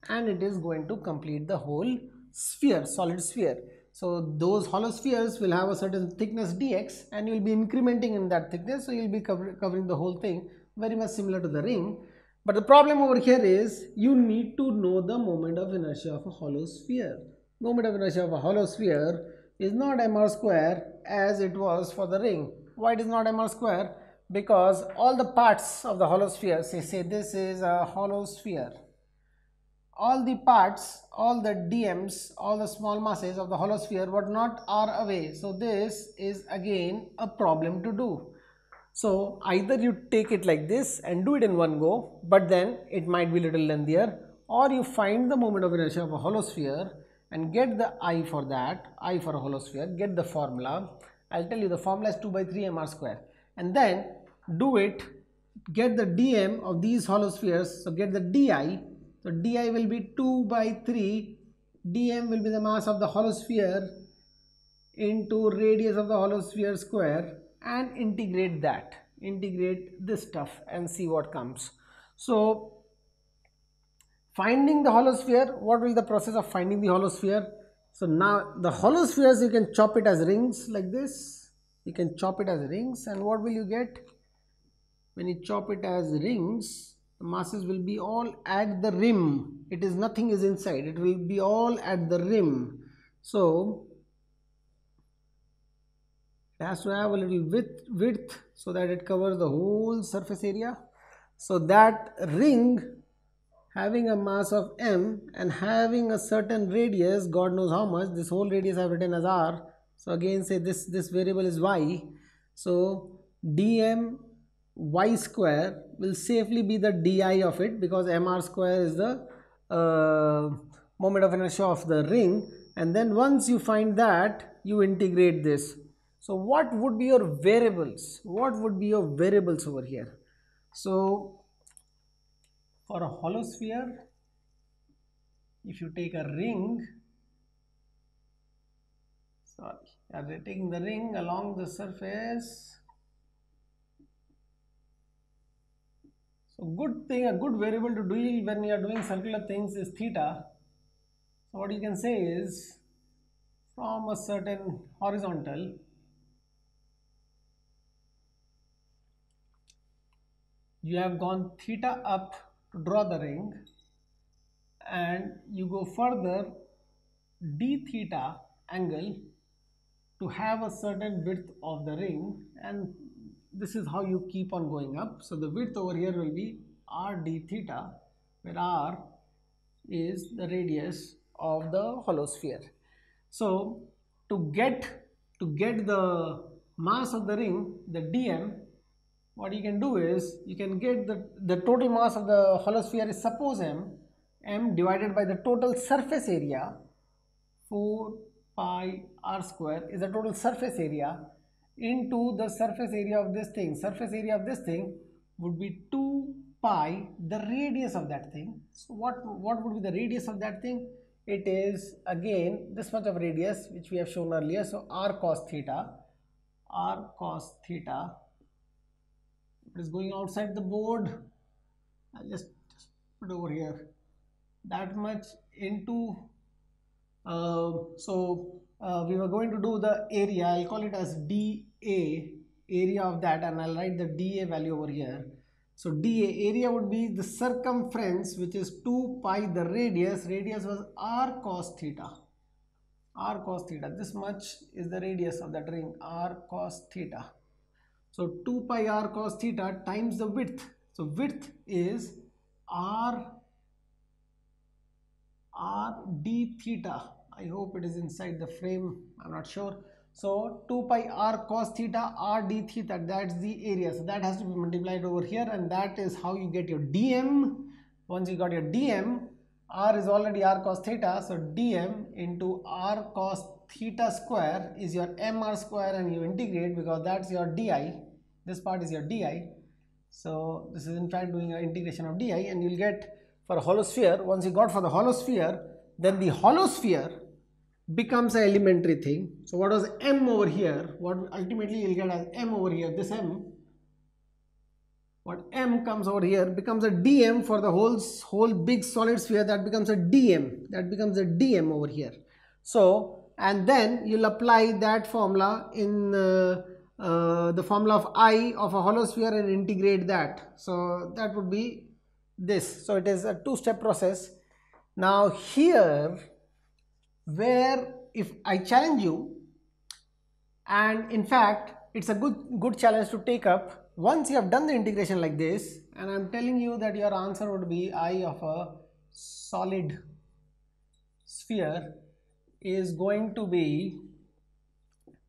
and it is going to complete the whole sphere, solid sphere. So those hollow spheres will have a certain thickness dx, and you will be incrementing in that thickness, so you will be covering the whole thing, very much similar to the ring. But the problem over here is you need to know the moment of inertia of a hollow sphere. Moment of inertia of a hollow sphere is not mr square as it was for the ring. Why it is not mr square? Because all the parts of the hollow sphere, say this is a hollow sphere, all the parts, all the dms, all the small masses of the hollow sphere were not r away. So this is again a problem to do. So either you take it like this and do it in one go, but then it might be a little lengthier, or you find the moment of inertia of a hollow sphere and get the I for that, I for a hollow sphere, get the formula. I'll tell you the formula is 2 by 3 mr square, and then do it, get the dm of these hollow spheres, so get the di. So di will be 2 by 3, dm will be the mass of the hollow sphere into radius of the hollow sphere square, and integrate this stuff and see what comes. So finding the hollow sphere, what will the process of finding the hollow sphere? So now the hollow spheres, you can chop it as rings like this, you can chop it as rings, and what will you get? When you chop it as rings, the masses will be all at the rim. It is nothing is inside, it will be all at the rim. So it has to have a little width so that it covers the whole surface area. So that ring having a mass of m and having a certain radius, God knows how much, this whole radius I have written as r. So again say this variable is y. So dm y square will safely be the di of it, because mr square is the moment of inertia of the ring. And then once you find that, you integrate this. So what would be your variables? What would be your variables over here? So for a hollow sphere, if you take a ring, you are taking the ring along the surface. So good thing, a good variable to do when you are doing circular things is theta. So what you can say is, from a certain horizontal, you have gone theta up to draw the ring, and you go further d theta angle to have a certain width of the ring, and this is how you keep on going up. So the width over here will be r d theta, where r is the radius of the hollow sphere. So to get the mass of the ring, the dm, what you can do is you can get the total mass of the hollow sphere is, suppose m divided by the total surface area, 4 pi r square is the total surface area, into the surface area of this thing. Surface area of this thing would be 2 pi the radius of that thing. So what would be the radius of that thing? It is again this much of radius which we have shown earlier. So r cos theta, it is going outside the board. I'll just put over here that much into we were going to do the area. I'll call it as dA, area of that, and I'll write the dA value over here. So dA area would be the circumference, which is 2 pi the radius was r cos theta. This much is the radius of that ring, r cos theta. So 2 pi r cos theta times the width. So width is r d theta. I hope it is inside the frame, I'm not sure. So 2 pi r cos theta r d theta, that's the area. So that has to be multiplied over here, and that is how you get your dm. Once you got your dm, r is already r cos theta, so dm into r cos theta square is your mr square, and you integrate because that's your di. This part is your di. So this is in fact doing an integration of di, and you'll get for a hollow sphere. Once you got for the hollow sphere, then the hollow sphere becomes an elementary thing. So what was m over here, what ultimately you'll get as m over here, this m, what m comes over here becomes a dm for the whole big solid sphere. That becomes a dm over here. So and then you'll apply that formula in the formula of I of a hollow sphere and integrate that. So that would be this. So it is a two-step process. Now here, where if I challenge you, and in fact it's a good challenge to take up, once you have done the integration like this, and I'm telling you that your answer would be I of a solid sphere is going to be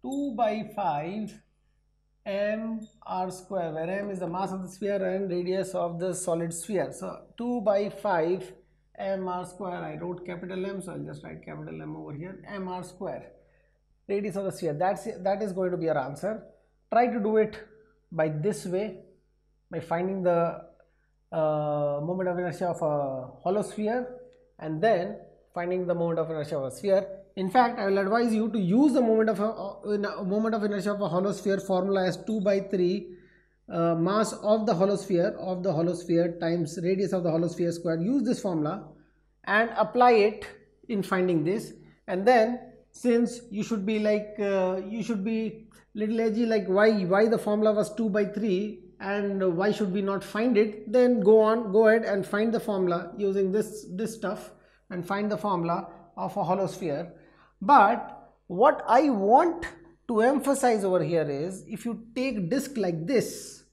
2 by 5 m r square, where m is the mass of the sphere and radius of the solid sphere. So 2 by 5 m r square, I wrote capital M, so I'll just write capital M over here, m r square, radius of the sphere. That is going to be our answer. Try to do it by this way, by finding the moment of inertia of a hollow sphere and then finding the moment of inertia of a sphere. In fact, I will advise you to use the moment of inertia of a hollow sphere formula as 2 by 3 mass of the hollow sphere times radius of the hollow sphere square. Use this formula and apply it in finding this. And then, since you should be like little edgy, like why the formula was 2 by 3 and why should we not find it, then go ahead and find the formula using this stuff and find the formula of a hollow sphere. But what I want to emphasize over here is, if you take disk like this,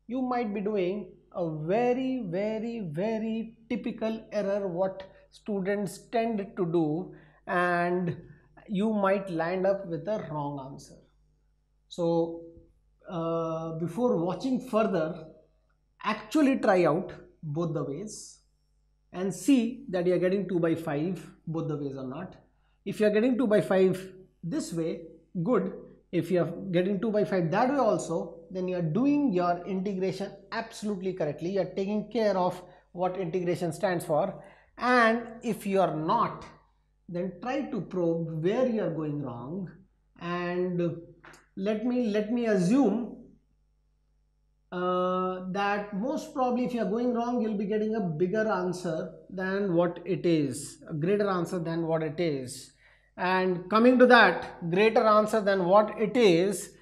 you might be doing a very, very, very typical error what students tend to do, and you might land up with a wrong answer. So before watching further, actually try out both the ways and see that you are getting 2 by 5 both the ways or not. If you are getting 2 by 5 this way, good. If you are getting 2 by 5 that way also, then you are doing your integration absolutely correctly. You are taking care of what integration stands for. And if you are not, then try to probe where you are going wrong, and let me assume that most probably if you are going wrong, you'll be getting a bigger answer than what it is, a greater answer than what it is. And coming to that greater answer than what it is,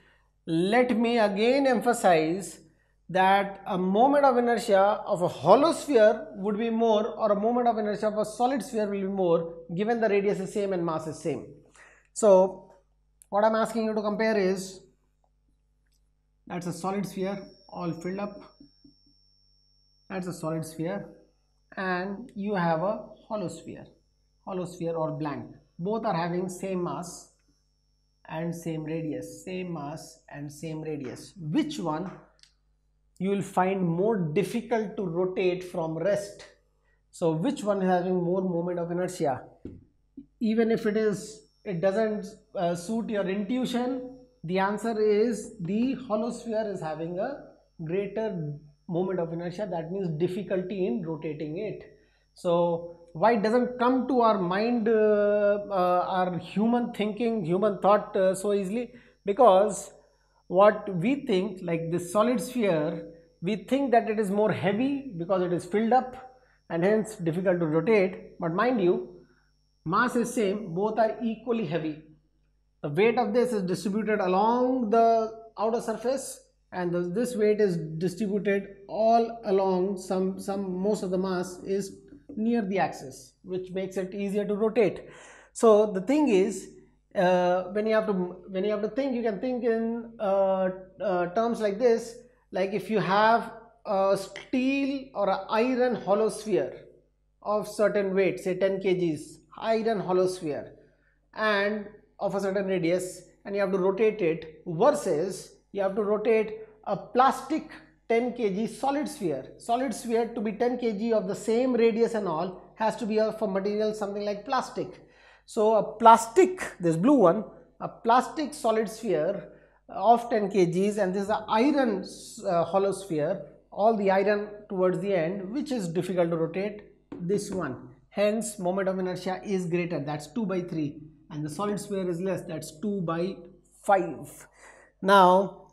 let me again emphasize that a moment of inertia of a hollow sphere would be more, or a moment of inertia of a solid sphere will be more, given the radius is same and mass is same. So what I'm asking you to compare is, that's a solid sphere all filled up, that's a solid sphere, and you have a hollow sphere or blank. Both are having same mass and same radius, Which one you will find more difficult to rotate from rest? So which one is having more moment of inertia? Even if it doesn't suit your intuition, the answer is the hollow sphere is having a greater moment of inertia, that means difficulty in rotating it. So why it doesn't come to our mind, our human thinking, human thought so easily? Because what we think, like this solid sphere, we think that it is more heavy because it is filled up and hence difficult to rotate. But mind you, mass is same, both are equally heavy. The weight of this is distributed along the outer surface, and this weight is distributed all along some most of the mass is near the axis, which makes it easier to rotate. So the thing is, when you have to think, you can think in terms like this. Like if you have a steel or an iron hollow sphere of certain weight, say 10 kgs, iron hollow sphere, and of a certain radius, and you have to rotate it, versus you have to rotate a plastic 10 kg solid sphere to be 10 kg of the same radius and all, has to be of a material something like plastic. So a plastic, this blue one, a plastic solid sphere of 10 kgs, and this is an iron hollow sphere, all the iron towards the end, which is difficult to rotate, this one. Hence moment of inertia is greater, that's 2 by 3, and the solid sphere is less, that's 2 by 5. Now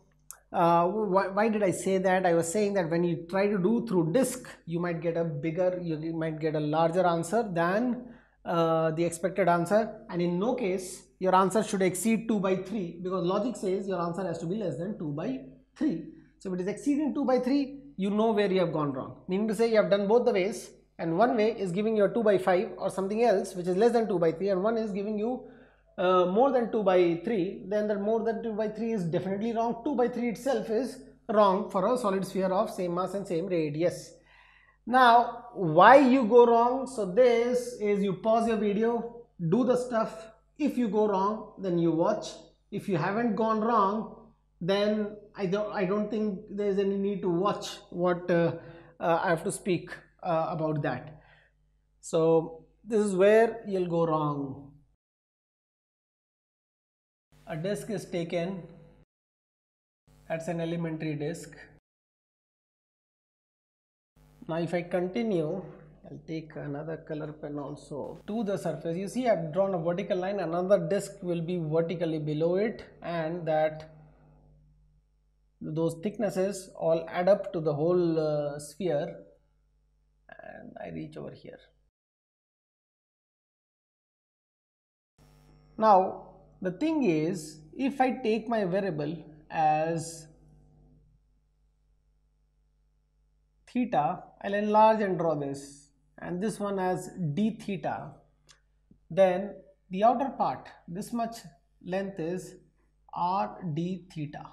why did I say that? I was saying that when you try to do through disk, you might get a bigger, you might get a larger answer than the expected answer, and in no case your answer should exceed 2 by 3, because logic says your answer has to be less than 2 by 3. So if it is exceeding 2 by 3, you know where you have gone wrong, meaning to say you have done both the ways, and one way is giving you a 2 by 5 or something else which is less than 2 by 3, and one is giving you more than 2 by 3, then that more than 2 by 3 is definitely wrong. 2 by 3 itself is wrong for a solid sphere of same mass and same radius. Now why you go wrong? So this is, you pause your video, do the stuff. If you go wrong, then you watch. If you haven't gone wrong, then I don't think there is any need to watch what I have to speak about that. So this is where you'll go wrong. A disk is taken, that's an elementary disk. Now if I continue, I'll take another color pen also, to the surface. You see I've drawn a vertical line, another disk will be vertically below it, and that those thicknesses all add up to the whole sphere, and I reach over here. Now the thing is, if I take my variable as theta, I'll enlarge and draw this, and this one as d theta, then the outer part, this much length is r d theta.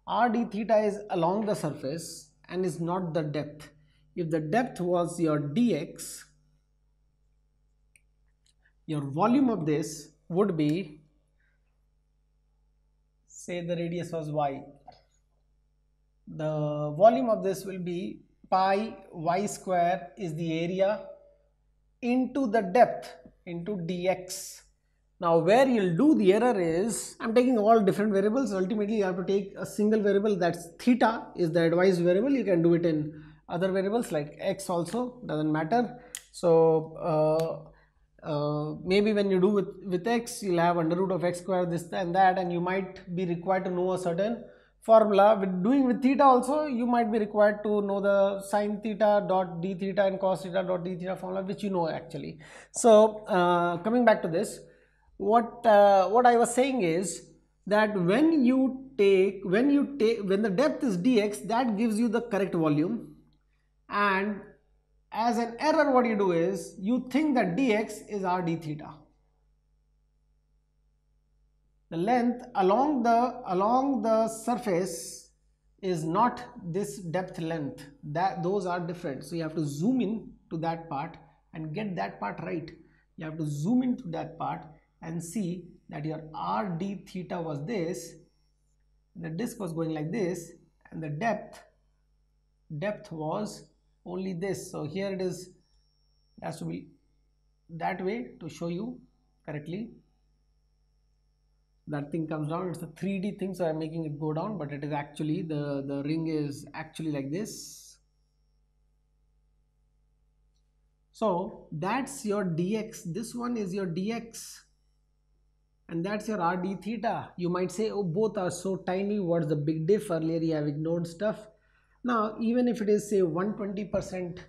R d theta is along the surface and is not the depth. If the depth was your dx, your volume of this would be, say the radius was y, the volume of this will be pi y square is the area into the depth into dx. Now where you'll do the error is, I'm taking all different variables. Ultimately you have to take a single variable, that's theta is the advised variable. You can do it in other variables like x also, doesn't matter. So maybe when you do with x, you'll have under root of x square, this and that, and you might be required to know a certain formula. With doing with theta also, you might be required to know the sine theta dot d theta and cos theta dot d theta formula, which you know actually. So coming back to this, what I was saying is that when the depth is dx, that gives you the correct volume, and as an error what you do is you think that dx is r d theta. The length along the surface is not this depth length, those are different. So you have to zoom in to that part and get that part right. You have to zoom into that part and see that your r d theta was this, the disk was going like this, and the depth was only this. So here it is, it has to be that way to show you correctly. that thing comes down. It's a 3D thing, so I'm making it go down, but it is actually the ring is actually like this. So that's your dx. This one is your dx, and that's your r d theta. You might say, oh, both are so tiny, what's the big diff? Earlier you have ignored stuff. Now even if it is say 120%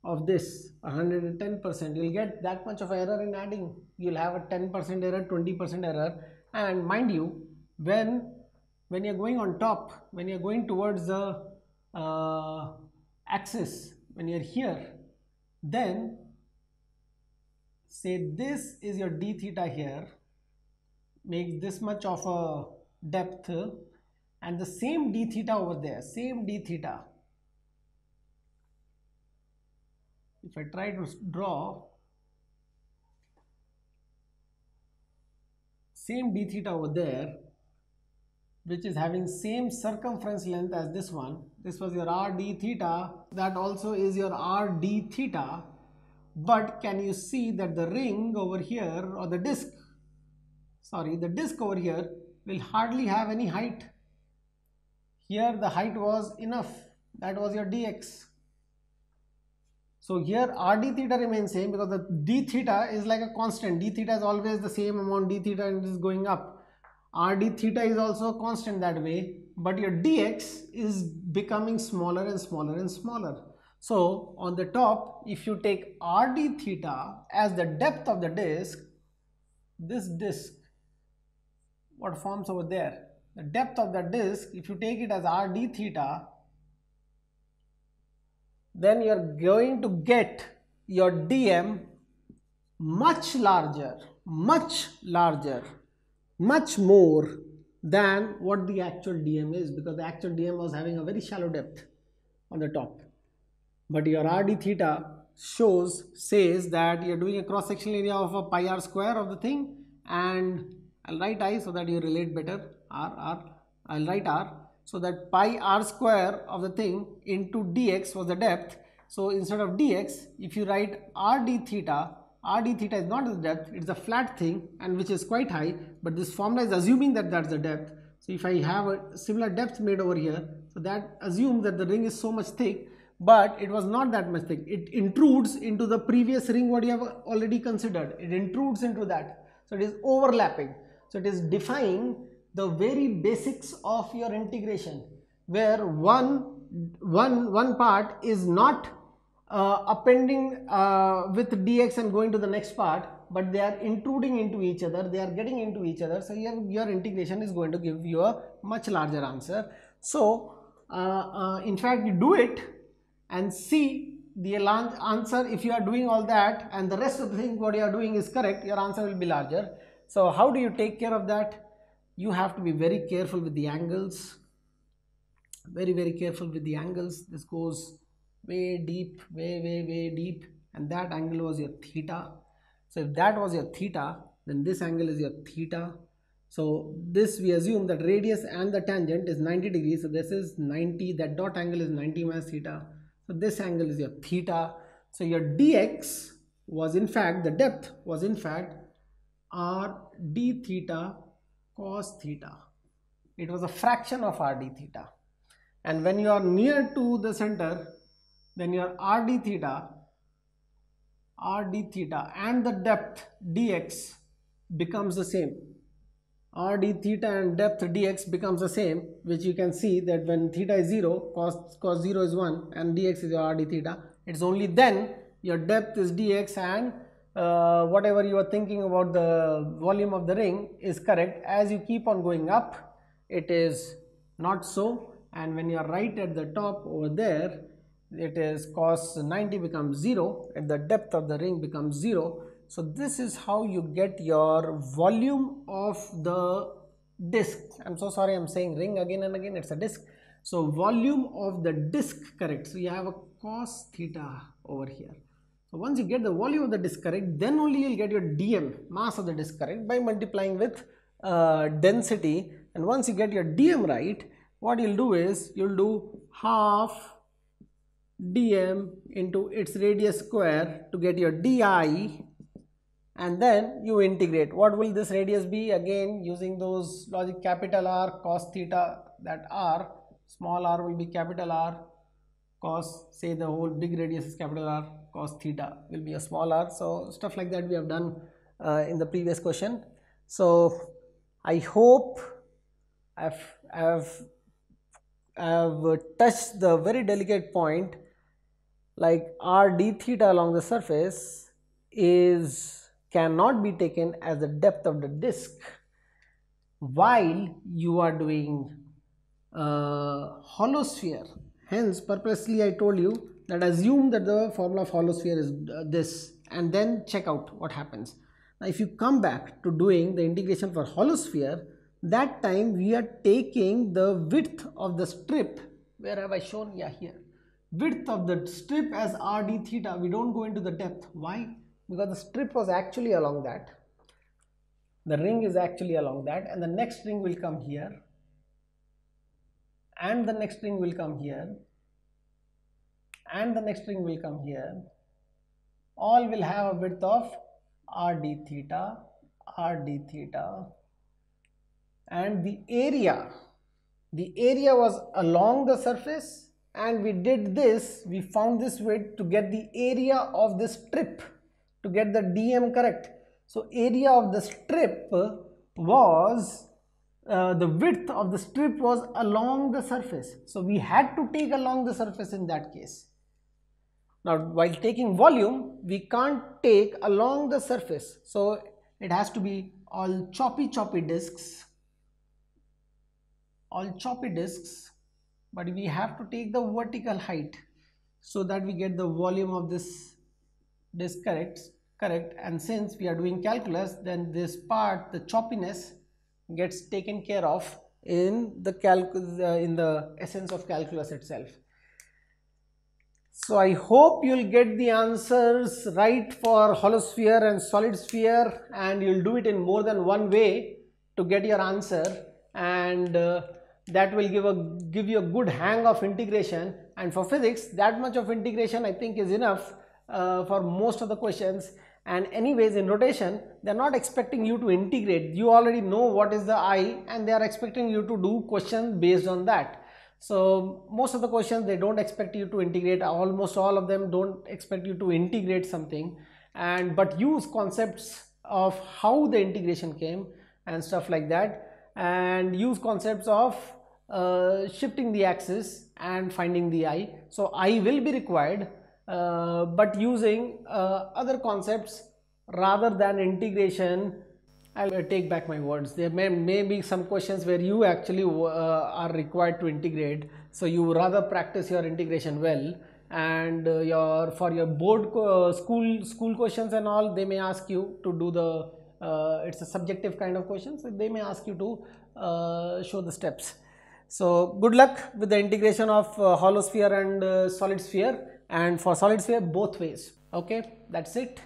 of this, 110%, you'll get that much of error in adding. You'll have a 10% error, 20% error. And mind you, when you're going on top, when you're going towards the axis, when you're here, then say this is your d theta here, makes this much of a depth, and the same d theta over there, same d theta, if I try to draw same d theta over there, which is having same circumference length as this one, this was your r d theta, that also is your r d theta. But can you see that the ring over here, or the disc, sorry, the disc over here will hardly have any height. Here the height was enough, that was your dx. So here r d theta remains same because the d theta is like a constant. D theta is always the same amount, d theta, and it is going up. R d theta is also a constant that way, but your dx is becoming smaller and smaller and smaller. So on the top, if you take r d theta as the depth of the disc, this disc, what forms over there, the depth of the disc, if you take it as r d theta, then you're going to get your dm much larger, much more than what the actual dm is, because the actual dm was having a very shallow depth on the top. But your r d theta says that you're doing a cross-sectional area of a pi r square of the thing, and I'll write I so that you relate better. I'll write r, so that pi r square of the thing into dx was the depth. So instead of dx, if you write r d theta is not the depth, it's a flat thing, and which is quite high, but this formula is assuming that that's the depth. So if I have a similar depth made over here, so that assumes that the ring is so much thick, but it was not that much thick. It intrudes into the previous ring what you have already considered. It intrudes into that. So it is overlapping. So it is defying the very basics of your integration, where one part is not appending with dx and going to the next part, but they are intruding into each other, they are getting into each other. So your integration is going to give you a much larger answer. So in fact, you do it and see the answer. If you are doing all that and the rest of the thing what you are doing is correct, your answer will be larger. So how do you take care of that? You have to be very careful with the angles, very careful with the angles. This goes way deep, way deep, and that angle was your theta. So if that was your theta, then this angle is your theta. So this, we assume that radius and the tangent is 90 degrees, so this is 90, that dot angle is 90 minus theta. So this angle is your theta. So your dx was in fact, the depth was in fact r d theta cos theta. It was a fraction of r d theta. And when you are near to the center, then your r d theta and the depth dx becomes the same. R d theta and depth dx becomes the same, which you can see that when theta is 0, cos 0 is 1, and dx is your r d theta. It's only then your depth is dx, and whatever you are thinking about the volume of the ring is correct. As you keep on going up, it is not so, and when you are right at the top over there, it is cos 90 becomes 0, and the depth of the ring becomes 0. So this is how you get your volume of the disc. I'm so sorry, I'm saying ring again and again, it's a disc. So volume of the disc correct. So you have a cos theta over here. So once you get the volume of the disc correct, then only you'll get your dm, mass of the disc, correct by multiplying with density. And once you get your dm right, what you'll do is you'll do half dm into its radius square to get your di and then you integrate. What will this radius be? Again, using those logic, capital R cos theta, that R, small r will be capital R cos, say the whole big radius is capital R, cos theta will be a small r. So stuff like that we have done in the previous question. So I hope I've touched the very delicate point, like r d theta along the surface cannot be taken as the depth of the disk while you are doing hollow sphere. Hence, purposely I told you that assume that the formula of hollow sphere is this, and then check out what happens. Now, if you come back to doing the integration for hollow sphere, that time we are taking the width of the strip. Where have I shown? Yeah, here. Width of the strip as r d theta. We don't go into the depth. Why? Because the strip was actually along that. The ring is actually along that, and the next ring will come here, and the next ring will come here, and the next ring will come here. All will have a width of r d theta, and the area was along the surface, and we did this, we found this width to get the area of the strip, to get the dm correct. So area of the strip was the width of the strip was along the surface, so we had to take along the surface in that case. Now, while taking volume, we can't take along the surface, so it has to be all choppy discs, but we have to take the vertical height so that we get the volume of this disc correct. And since we are doing calculus, then this part, the choppiness, gets taken care of in the essence of calculus itself. So I hope you'll get the answers right for hollow sphere and solid sphere, and you'll do it in more than one way to get your answer, and that will give you a good hang of integration. And for physics, that much of integration I think is enough for most of the questions. And anyways, in rotation, they're not expecting you to integrate. You already know what is the I, and they are expecting you to do questions based on that. So most of the questions, they don't expect you to integrate. Almost all of them don't expect you to integrate something, but use concepts of how the integration came and stuff like that, and use concepts of shifting the axis and finding the I. So I will be required, but using other concepts rather than integration. I'll take back my words. There may be some questions where you actually are required to integrate, so you rather practice your integration well, and for your board school questions and all, they may ask you to do the it's a subjective kind of question, so they may ask you to show the steps. So good luck with the integration of hollow sphere and solid sphere, and for solid sphere both ways. Okay, that's it.